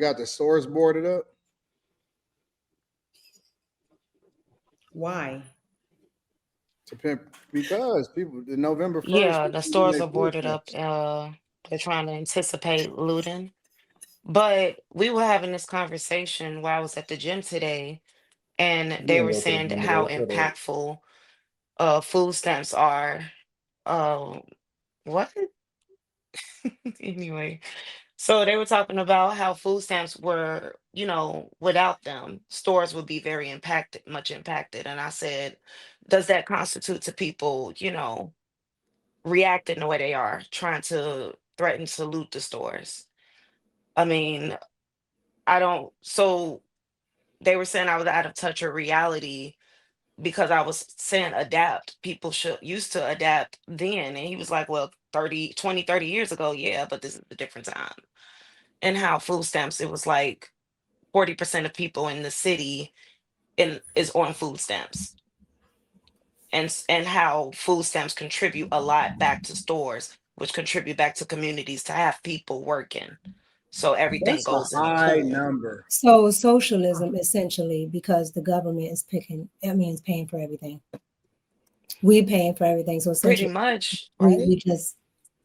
got the stores boarded up? Why? Because people, the November 1st, Yeah, the people getting stores their are food boarded up. stamps. They're trying to anticipate looting. But we were having this conversation while I was at the gym today, and You they ain't were go to the saying that gym how today. Shut up. impactful food stamps are. Uh, what? Anyway, so they were talking about how food stamps were, without them, stores would be very impacted, much impacted. And I said, does that constitute to people, reacting the way they are, trying to threaten to loot the stores? I mean, I don't. So they were saying I was out of touch with reality because I was saying adapt. People should used to adapt then. And he was like, well, 30 years ago, yeah, but this is a different time. And how food stamps, it was like 40% of people in the city is on food stamps. And how food stamps contribute a lot back to stores, which contribute back to communities to have people working. So everything That's goes a in a high pool. number. So socialism essentially, because the government is is paying for everything. We paying for everything. So Pretty essentially much, we right? just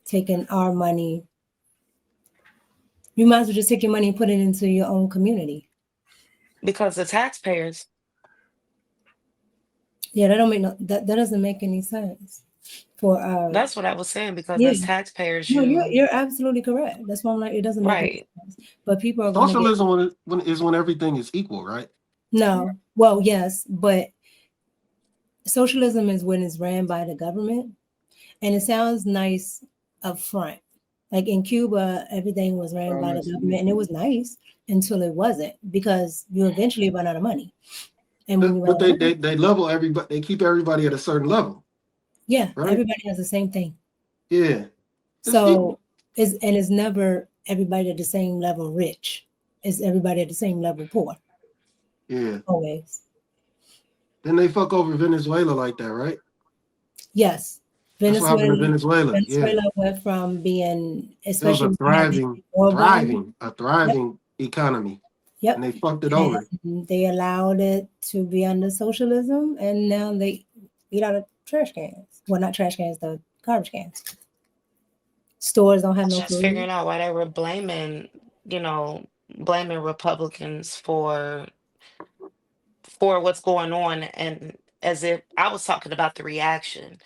taking our money. You might as well just take your money and put it into your own community. Because the taxpayers, Yeah, that doesn't make any sense. For that's what I was saying, because yeah. as taxpayers, No, you're absolutely correct. That's why I'm like, it doesn't make any right. sense. But people are going to get Socialism when everything is equal, right? no. Well, yes, but socialism is when it's ran by the government, and it sounds nice up front. Like in Cuba, everything was ran by the government, and it was nice until it wasn't, because you eventually run out of money. And when you run But out of money, they level everybody. They keep everybody at a certain level, yeah, right? everybody has the same thing. Yeah. It's equal. So it's never everybody at the same level rich. It's everybody at the same level poor. Yeah. Always. Then they fuck over Venezuela like that, right? Yes. That's what happened to Venezuela. Yeah. Venezuela went from being, It was especially a thriving economy. Yep. And they fucked it over. They allowed it to be under socialism, and now they eat out of trash cans. Well, not trash cans, the garbage cans. Stores don't I have was no just food. figuring out why they were blaming Republicans for what's going on, and as if I was talking about the reaction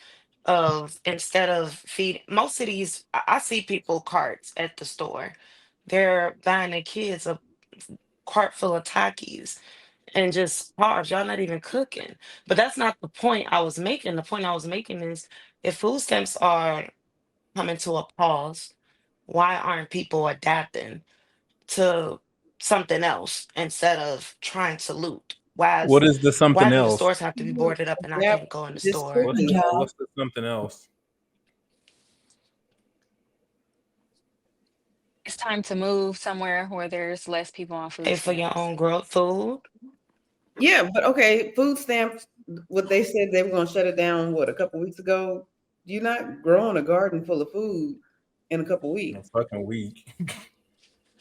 of, instead of feed most cities, I see people carts at the store. They're buying their kids a cart full of Takis and just carbs. Y'all not even cooking. But that's not the point I was making. The point I was making is, if food stamps are coming to a pause, why aren't people adapting to something else instead of trying to loot? What is the Why something do the else? stores have to be boarded up and I Yep. can't go in the Just store? What's A the, job. what's the something else? It's time to move somewhere where there's less people on Pay food for your stamps. own growth food? Yeah, but okay, food stamps. What they said they were going to shut it down. What, a couple weeks ago? You're not growing a garden full of food in a couple A weeks. fucking week.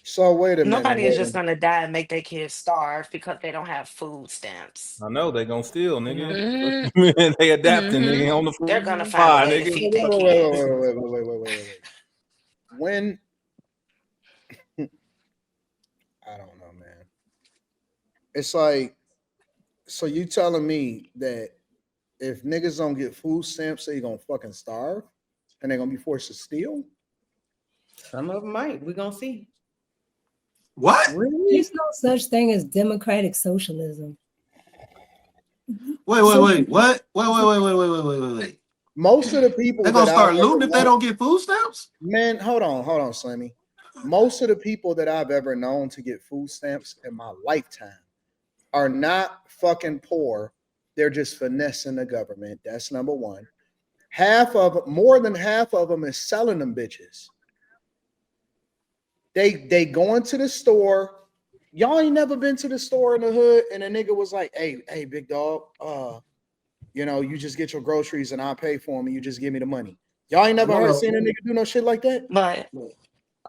So wait a minute. Nobody is Wait a just gonna die and make their kids starve because they don't have food stamps. I know they gonna steal, You know, nigga. Mm-hmm. They adapting, Mm-hmm. nigga, on the they're gonna Mm-hmm. find a fly, way to nigga. feed their minute. kids. Wait. When I don't know, man. It's like, so you telling me that if niggas don't get food stamps, they gonna fucking starve and they're gonna be forced to steal? Some of them might. We're going to see. What? Really? There's no such thing as democratic socialism. Wait. What? Wait. Most of the people They're that gonna I've start ever looting if they known, don't get food stamps? man, hold on, Slimmy. Most of the people that I've ever known to get food stamps in my lifetime are not fucking poor. They're just finessing the government. That's number one. More than half of them is selling them bitches. They go into the store. Y'all ain't never been to the store in the hood, and a nigga was like, hey, big dog, you just get your groceries and I'll pay for them and you just give me the money. Y'all ain't never No. seen a nigga do no shit like that? But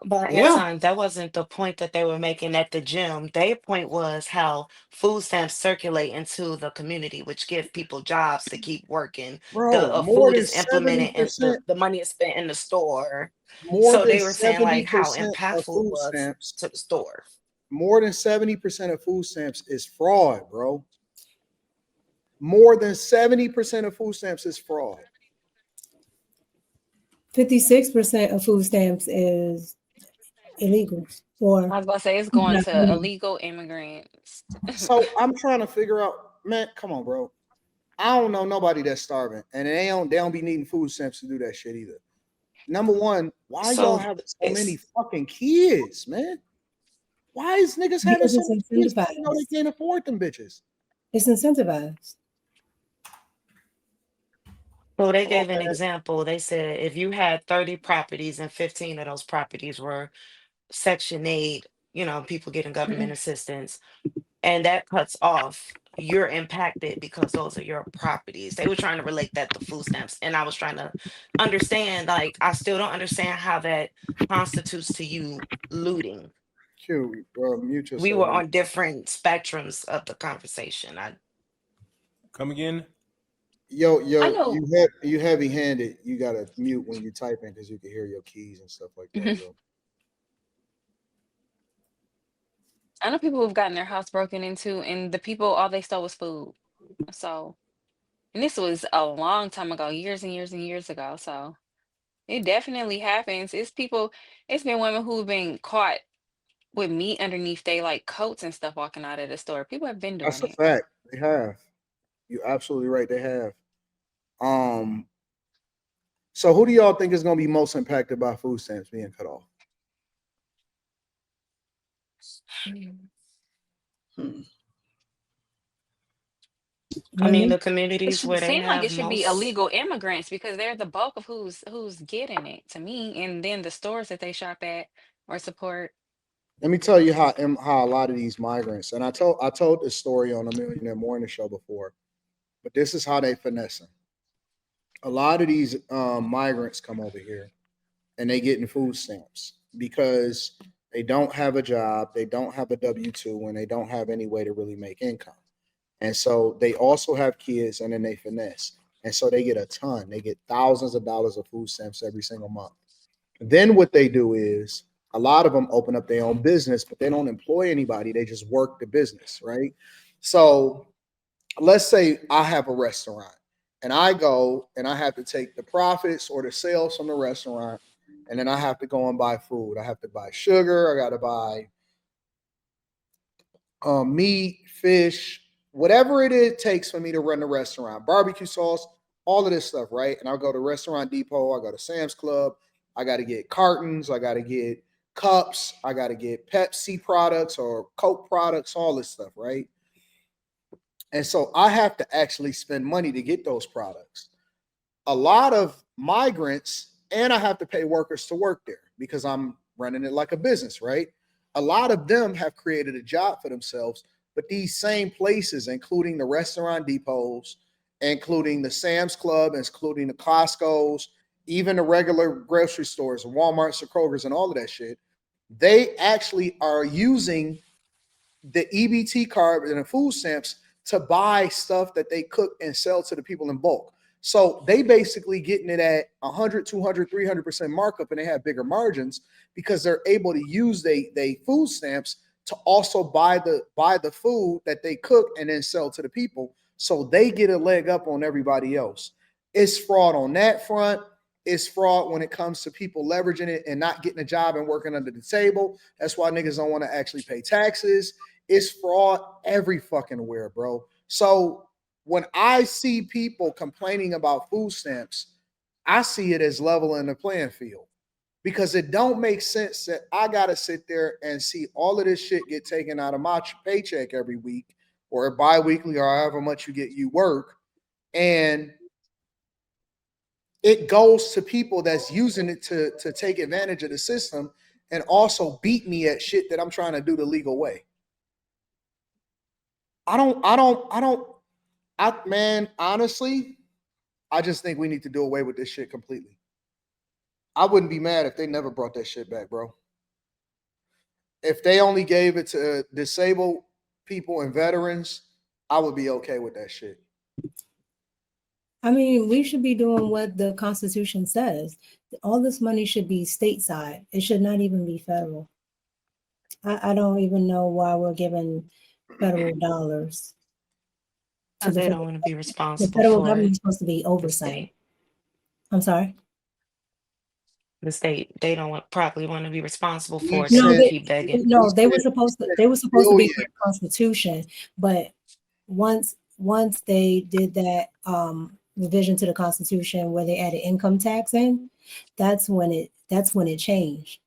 But Yeah. Anton, that wasn't the point that they were making at the gym. Their point was how food stamps circulate into the community, which give people jobs to keep working. The Bro, food is implemented and the money is spent in the store. more So than they were saying like how 70% of impactful it food was stamps, to the store. more than 70% of food stamps is fraud, bro. More than 70% of food stamps is fraud. 56% of food stamps is illegal or I was about to say it's going not to legal. illegal immigrants. So I'm trying to figure out, man, come on, bro. I don't know nobody that's starving, and they don't be needing food stamps to do that shit either. Number one, why y'all So having so many it's fucking kids, man? Why is niggas having Because so it's many kids? They know they incentivized. can't afford them bitches. It's incentivized. so they Come on, gave an man. example. They said if you had 30 properties and 15 of those properties were Section 8, people getting government assistance, and that cuts off, you're impacted because those are your properties. They were trying to relate that to food stamps, and I was trying to understand, like, I still don't understand how that constitutes to you looting. Q, mute We yourself. were on different spectrums of the conversation. Come again? Yo, I yo, know. you heavy handed. You gotta mute when you typing because you can hear your keys and stuff like that, bro. I know people who've gotten their house broken into, and the people all they stole was food. So, and this was a long time ago, years and years and years ago. So it definitely happens. It's people. It's been women who've been caught with meat underneath they like coats and stuff walking out of the store. People have been That's doing a it. fact. They have. You're absolutely right. They have. Um. So who do y'all think is gonna be most impacted by food stamps being cut off? Hmm. I mean, Women. the It communities should where they seem like have it should be most. illegal immigrants because they're the bulk of who's getting it to me, and then the stores that they shop at or support. Let me tell you how a lot of these migrants, and I told this story on a Millionaire Morning Show before, but this is how they finessing. A lot of these migrants come over here and they getting food stamps because they don't have a job, they don't have a W-2, and they don't have any way to really make income. And so they also have kids, and then they finesse, and so they get a ton. They get thousands of dollars of food stamps every single month. Then what they do is a lot of them open up their own business, but they don't employ anybody. They just work the business, right? So let's say I have a restaurant and I go and I have to take the profits or the sales from the restaurant, and then I have to go and buy food. I have to buy sugar. I got to buy meat, fish, whatever takes for me to run the restaurant, barbecue sauce, all of this stuff, right? And I'll go to Restaurant Depot, I go to Sam's Club, I got to get cartons, I got to get cups, I got to get Pepsi products or Coke products, all this stuff, right? And so I have to actually spend money to get those products. A lot of migrants, and I have to pay workers to work there because I'm running it like a business, right? A lot of them have created a job for themselves, but these same places, including the restaurant depots, including the Sam's Club, including the Costco's, even the regular grocery stores, Walmart's, the Kroger's, and all of that shit, they actually are using the EBT card and the food stamps to buy stuff that they cook and sell to the people in bulk. So they basically getting it at 100, 200, 300% markup, and they have bigger margins because they're able to use they food stamps to also buy the food that they cook and then sell to the people. So they get a leg up on everybody else. It's fraud on that front. It's fraud when it comes to people leveraging it and not getting a job and working under the table. That's why niggas don't want to actually pay taxes. It's fraud every fucking where, bro. So when I see people complaining about food stamps, I see it as leveling the playing field because it don't make sense that I gotta sit there and see all of this shit get taken out of my paycheck every week or bi-weekly or however much you work, and it goes to people that's using it to take advantage of the system and also beat me at shit that I'm trying to do the legal way. Man, honestly, I just think we need to do away with this shit completely. I wouldn't be mad if they never brought that shit back, bro. If they only gave it to disabled people and veterans, I would be okay with that shit. I mean, we should be doing what the Constitution says. All this money should be stateside. It should not even be federal. I don't even know why we're giving federal dollars to Because the they don't federal. want to be The responsible federal for government is supposed to be the oversight. state. I'm sorry. The state, they don't probably want to be responsible We for it. They No, want to sent, keep begging. no, they were we supposed to. sent They were supposed to be for billions. the Constitution, but once they did that revision to the Constitution where they added income tax in, that's when it changed.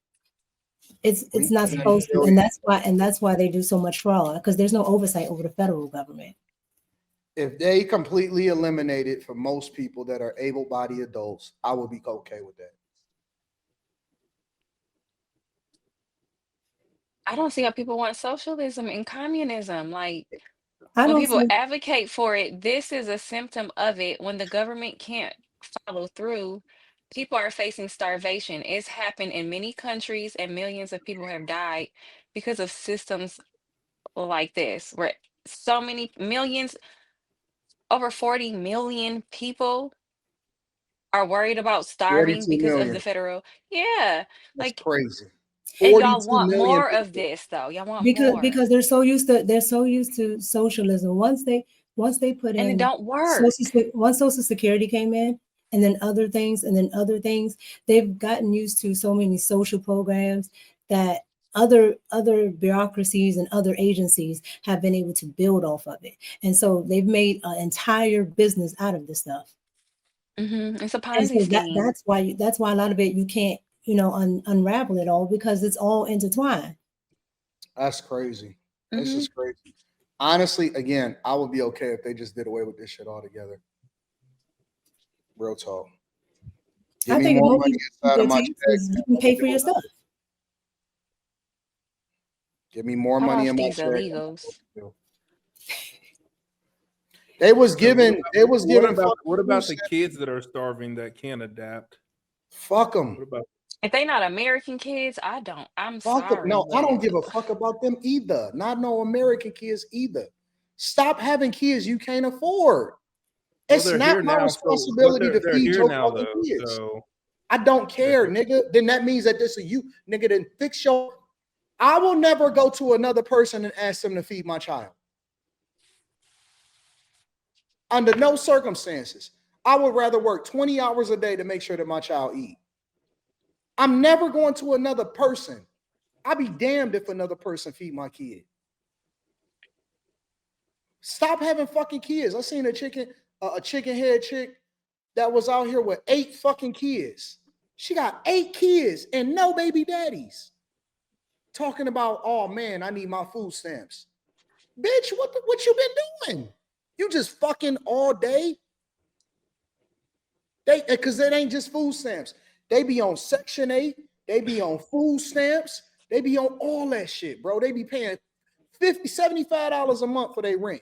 It's We not sent supposed to, billions. and that's why they do so much fraud, because there's no oversight over the federal government. If they completely eliminate it for most people that are able-bodied adults, I would be okay with that. I don't see how people want socialism and communism. Like, I when don't people see. advocate for it, this is a symptom of it. When the government can't follow through, people are facing starvation. It's happened in many countries, and millions of people have died because of systems like this, where so many millions, over 40 million people are worried about starving 42 because of the million. federal. Yeah. That's Like, crazy. and y'all 42 want million more of people. this, though. Y'all want because more. because they're so used to socialism. Once they put And it in don't work. once Social Security came in, and then other things, they've gotten used to so many social programs that other bureaucracies and other agencies have been able to build off of it, and so they've made an entire business out of this stuff. It's a And Ponzi so scheme. that's why a lot of it you can't unravel it all, because it's all intertwined. That's crazy. This Mhm. is crazy. Honestly, again, I would be okay if they just did away with this shit altogether. Real talk. Give I me think more more money people inside of get my check. taxes, you can pay for your stuff. Give me more Cut money off in my these check. illegals. They was So giving. They was giving. what about the kids that are starving that can't adapt? Fuck them. What about If they not American kids, I'm Fuck them. sorry, No, I don't but give a fuck about them either. Not no American kids either. Stop having kids you can't afford. well, It's they're not here my now, responsibility to they're feed here your now fucking though. kids. So I don't care, nigga. Then that means that this is you, nigga. Then fix your. I will never go to another person and ask them to feed my child. Under no circumstances. I would rather work 20 hours a day to make sure that my child eat. I'm never going to another person. I'd be damned if another person feed my kid. Stop having fucking kids. I seen a chicken head chick that was out here with 8 fucking kids. She got 8 kids and no baby daddies. Talking about, oh man, I need my food stamps. Bitch, what you been doing? You just fucking all day? Because it ain't just food stamps. They be on Section 8. They be on food stamps. They be on all that shit, bro. They be paying $50, $75 a month for their rent.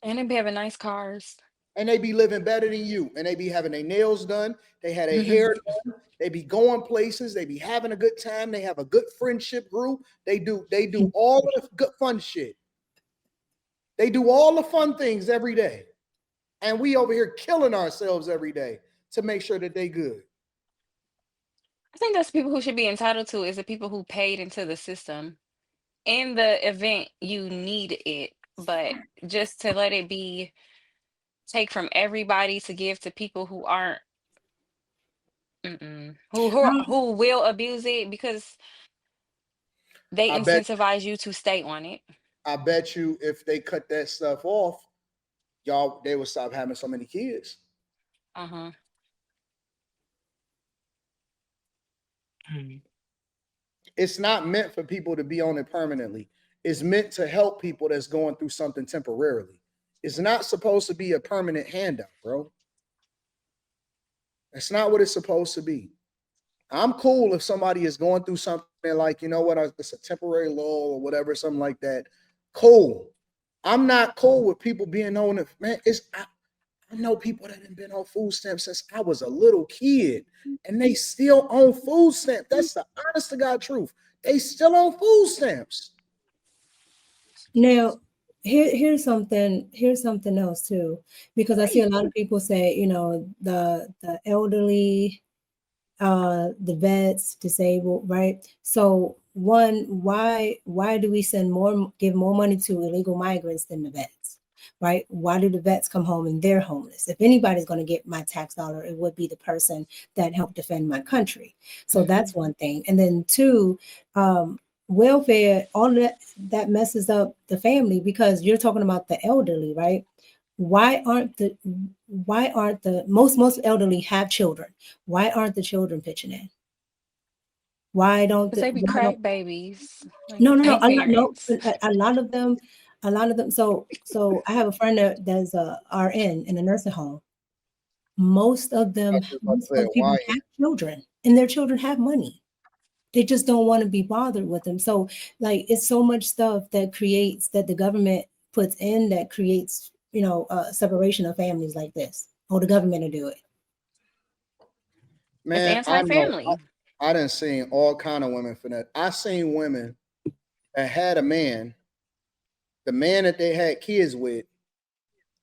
and they be having nice cars. And they be living better than you. And they be having their nails done. They had their hair done. They be going places. They be having a good time. They have a good friendship group. They do all the good fun shit. They do all the fun things every day. And we over here killing ourselves every day to make sure that they good. I think that's people who should be entitled to is the people who paid into the system in the event you need it, but just to let it be take from everybody to give to people who aren't who will abuse it because they I bet incentivize you to stay on it. I bet you if they cut that stuff off, y'all they would stop having so many kids. Uh-huh. It's not meant for people to be on it permanently. It's meant to help people that's going through something temporarily. It's not supposed to be a permanent handout, bro. That's not what it's supposed to be. I'm cool if somebody is going through something like, you know what, it's a temporary lull or whatever, something like that. Cool. I'm not cool with people being on it. Man, I know people that have been on food stamps since I was a little kid and they still on food stamps. That's the honest to God truth. They still on food stamps. Now, here's something else too, because I see a lot of people say, you know, the elderly, the vets, disabled, right? So one, why do we give more money to illegal migrants than the vets, right? Why do the vets come home and they're homeless? If anybody's going to get my tax dollar, it would be the person that helped defend my country. So that's one thing. And then two, welfare, all that messes up the family, because you're talking about the elderly, right? Why aren't the most elderly have children? Why aren't the children pitching in? Why don't Because they be why don't crack babies. Like, no ain't no parents. a lot of them, so I have a friend that's a RN in a nursing home. Most of I them, was about to most say, of the people why? have children, and their children have money. They just don't want to be bothered with them. So like, it's so much stuff that the government puts in that creates, you know, separation of families like this, or the government to do it. It's Man, I know. anti-family. I done seen all kind of women for that. I seen women that had a man, the man that they had kids with,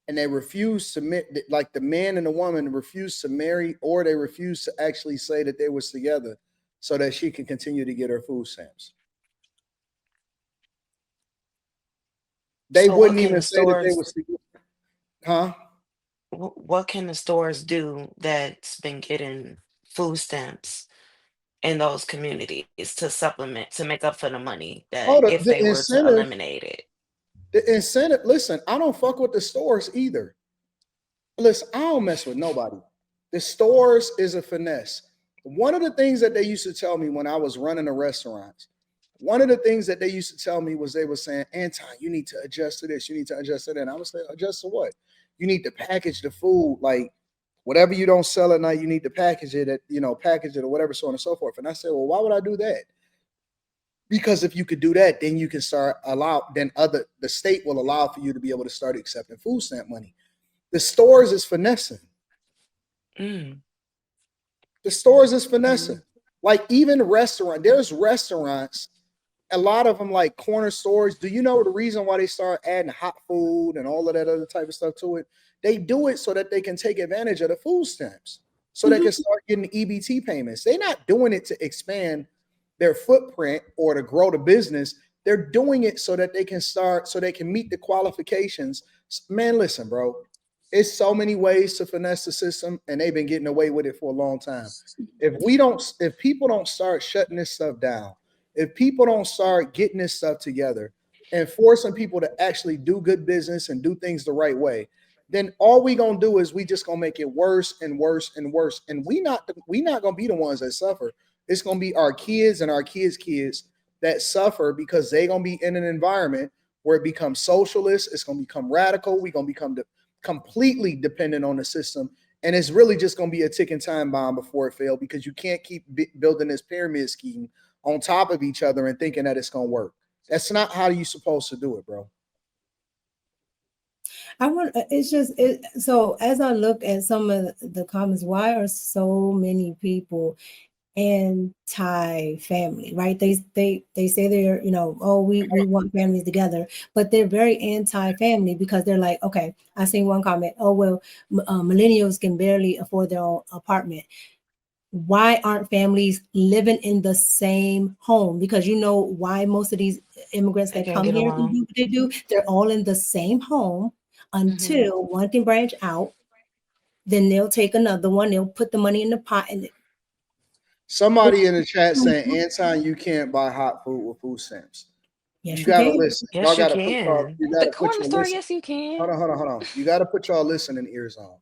and they refused to like the man and the woman refused to marry, or they refused to actually say that they was together so that she could continue to get her food stamps. They So what wouldn't can even the say that they stores was together. Huh? what can the stores do that's been getting food stamps in those communities to supplement to make up for the money Oh, that the, if the they were to incentive, eliminate it? the incentive. Listen, I don't fuck with the stores either. Listen, I don't mess with nobody. The stores is a finesse. One of the things that they used to tell me when I was running the restaurants, one of the things that they used to tell me was they were saying, Anton, you need to adjust to this, you need to adjust to that. And I was saying, adjust to what? You need to package the food, like whatever you don't sell at night, you need to package it package it or whatever, so on and so forth. And I said, well, why would I do that? Because if you could do that, then you can the state will allow for you to be able to start accepting food stamp money. The stores is finessing. Mm. The stores is finessing. Like even there's restaurants, a lot of them like corner stores. Do you know the reason why they start adding hot food and all of that other type of stuff to it? They do it so that they can take advantage of the food stamps, so they can start getting EBT payments. They're not doing it to expand their footprint or to grow the business. They're doing it so that so they can meet the qualifications. Man, listen, bro, it's so many ways to finesse the system, and they've been getting away with it for a long time. If people don't start shutting this stuff down, if people don't start getting this stuff together and forcing people to actually do good business and do things the right way, then all we gonna do is we just gonna make it worse and worse and worse. And we not gonna be the ones that suffer. It's gonna be our kids and our kids that suffer, because they gonna be in an environment where it becomes socialist. It's gonna become radical. We gonna become completely dependent on the system, and it's really just going to be a ticking time bomb before it fails, because you can't keep building this pyramid scheme on top of each other and thinking that it's going to work. That's not how you're supposed to do it, bro. So as I look at some of the comments, why are so many people anti-family, right? They say they're, you know, oh, we want families together, but they're very anti-family because they're like, okay, I seen one comment, oh, well, millennials can barely afford their own apartment. Why aren't families living in the same home? Because you know why most of these immigrants They that can't come get here do along. what they do? They're all in the same home until one can branch out. Then they'll take another one. They'll put the money in the pot, and Somebody in the chat saying, Anton, you can't buy hot food with food stamps. yes, You you gotta can. listen. Y'all Yes, you gotta put can. At the corner your store, listen. yes, you can. Hold on. You gotta put y'all listening ears on.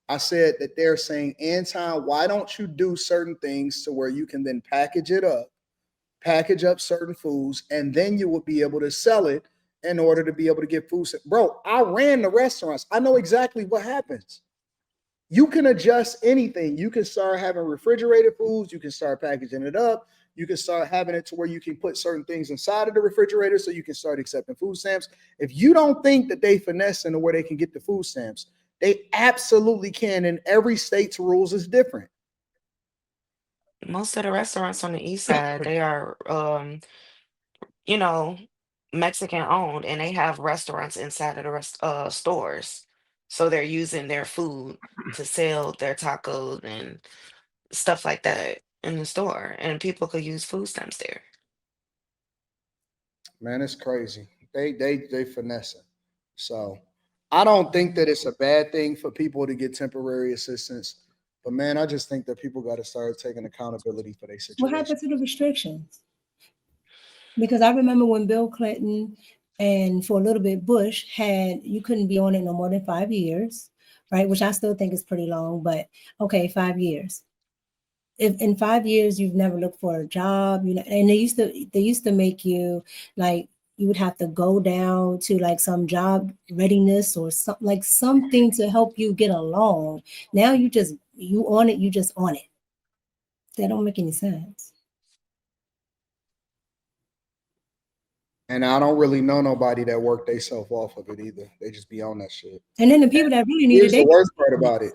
I said that they're saying, Anton, why don't you do certain things to where you can then package up certain foods, and then you will be able to sell it in order to be able to get food. Bro, I ran the restaurants. I know exactly what happens. You can adjust anything. You can start having refrigerated foods. You can start packaging it up. You can start having it to where you can put certain things inside of the refrigerator so you can start accepting food stamps. If you don't think that they finesse into where they can get the food stamps, they absolutely can. And every state's rules is different. Most of the restaurants on the east side, they are you know, Mexican owned, and they have restaurants inside of the stores. So they're using their food to sell their tacos and stuff like that in the store, and people could use food stamps there. Man, it's crazy. They finessing. So I don't think that it's a bad thing for people to get temporary assistance. But man, I just think that people got to start taking accountability for their What situation. happened to the restrictions? Because I remember when Bill Clinton and for a little bit Bush had, you couldn't be on it no more than 5 years, right? Which I still think is pretty long, but okay, 5 years. If in 5 years you've never looked for a job, you know, and they used to make you like you would have to go down to like some job readiness or something like something to help you get along. Now you just you just on it. That don't make any sense. And I don't really know nobody that worked themselves off of it either. They just be on that shit. And then the people that really need Here's it, the worst part about it.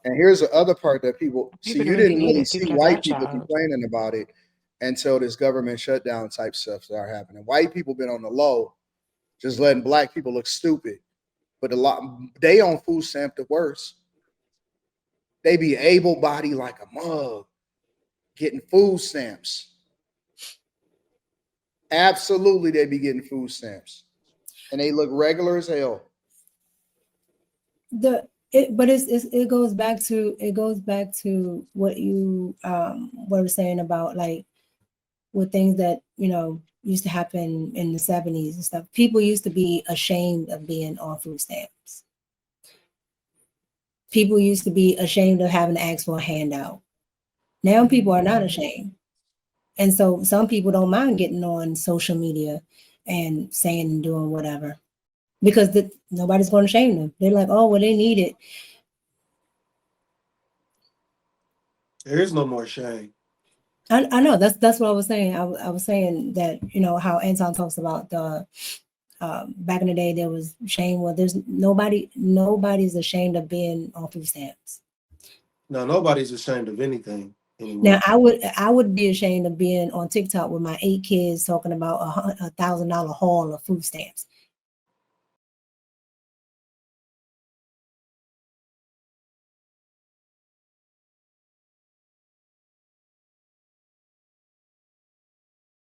And here's the other part that people see. People You that really didn't need really it, see people that white got people jobs. complaining about it until this government shutdown type stuff started happening. White people been on the low, just letting black people look stupid. But a lot they on food stamp the worst. They be able bodied like a mug, getting food stamps. Absolutely, they be getting food stamps, and they look regular as hell. But it goes back to what you were saying about like with things that you know used to happen in the 70s and stuff. People used to be ashamed of being on food stamps. People used to be ashamed of having to ask for a handout. Now people are not ashamed. And so some people don't mind getting on social media and saying and doing whatever because nobody's going to shame them. They're like, oh, well, they need it. There is no more shame. I know that's what I was saying. I was saying that you know how Anton talks about the back in the day there was shame. Well, there's nobody's ashamed of being on food stamps. No, nobody's ashamed of anything anymore. Now I would be ashamed of being on TikTok with my 8 kids talking about $1,000 haul of food stamps.